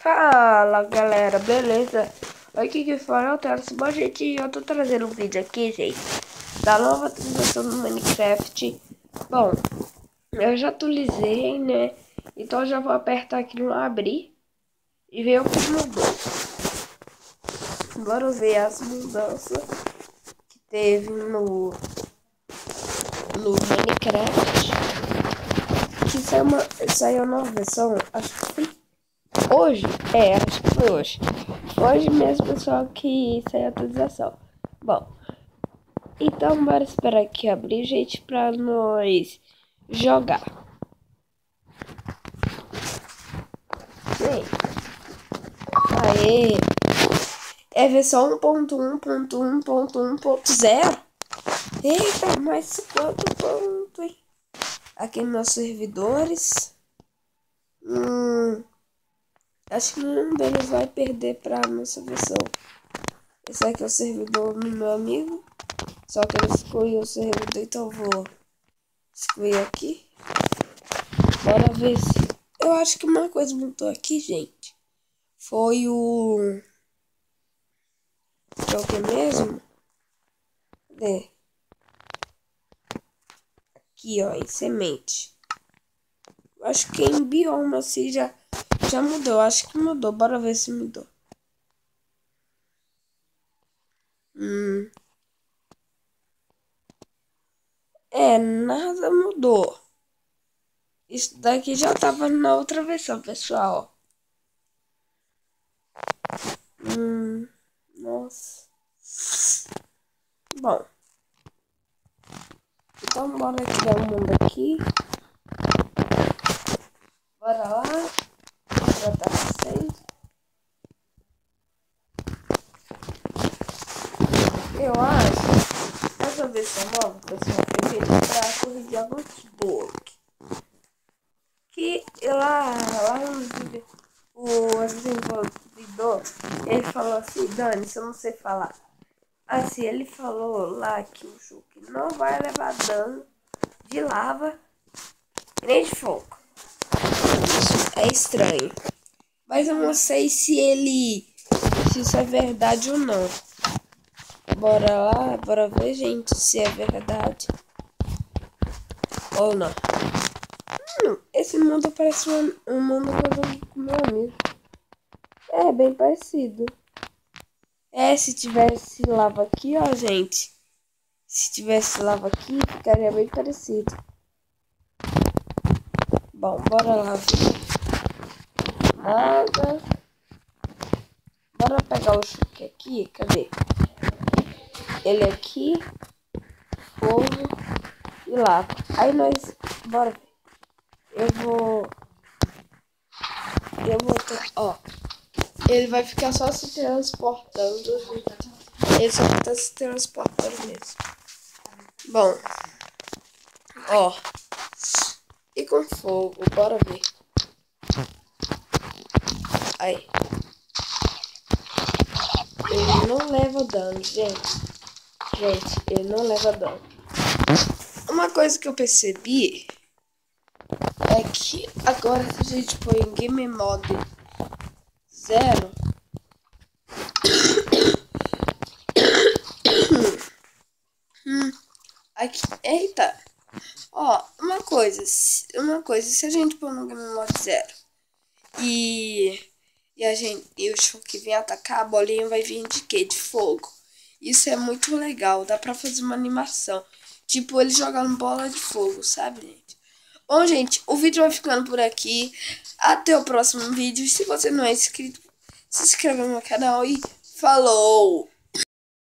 Fala galera, beleza? Aqui que fala é o Teros. Bom, gente, eu tô trazendo um vídeo aqui, gente, da nova atualização do Minecraft. Bom, eu já atualizei, né? Então eu já vou apertar aqui no abrir e ver o que mudou. Bora ver as mudanças que teve no Minecraft. Que saiu uma nova versão, acho que foi hoje. Acho que foi hoje. Hoje mesmo, pessoal, que saiu a atualização. Bom, então bora esperar aqui abrir, gente, pra nós jogar. Gente, aê! É versão 1.1.1.1.0. Eita, mais quanto ponto, hein? Aqui nos meus servidores. Acho que nenhum deles vai perder pra nossa versão. Esse aqui é o servidor do meu amigo. Só que ele excluiu o servidor, então eu vou excluir aqui. Bora ver se... Eu acho que uma coisa mudou aqui, gente. Foi o... Que é o que mesmo? Cadê? Aqui, ó, em semente. Eu acho que em bioma, assim, já mudou. Eu acho que mudou. Bora ver se mudou. Nada mudou. Isso daqui já tava na outra versão, pessoal. Nossa. Bom. Então bora criar um mundo aqui. Bora lá. Já tá 6. Eu acho. Essa versão nova, pessoal, foi feita pra corrigir alguns bugs. Que lá no vídeo, o desenvolvedor, ele falou assim, Dani, se eu não sei falar. Assim, ele falou lá que o Chuck não vai levar dano de lava nem de fogo. Isso é estranho. Mas eu não sei se isso é verdade ou não. Bora lá, bora ver, gente, se é verdade ou não. Esse mundo parece um mundo que eu joguei com meu amigo. É bem parecido. Se tivesse lava aqui, ó, gente. Se tivesse lava aqui, ficaria bem parecido. Bom, bora lá ver. Nada. Bora pegar o Chuck aqui. Cadê? Ele aqui. Fogo e lava. Aí nós... Bora ver. Eu vou... Ó. Ele vai ficar só se transportando. Ele só tá se transportando mesmo. Bom. Ó. E com fogo. Bora ver. Aí. Ele não leva dano, gente. Gente, ele não leva dano. Uma coisa que eu percebi é que agora se a gente põe em Game Mode 0, aqui, eita, ó, uma coisa, se a gente pôr no Game Mode 0 e o Chuck vem atacar, a bolinha vai vir de quê? De fogo. Isso é muito legal, dá pra fazer uma animação, tipo ele jogando bola de fogo, sabe, gente? Bom, gente, o vídeo vai ficando por aqui. Até o próximo vídeo. Se você não é inscrito, se inscreva no meu canal e falou!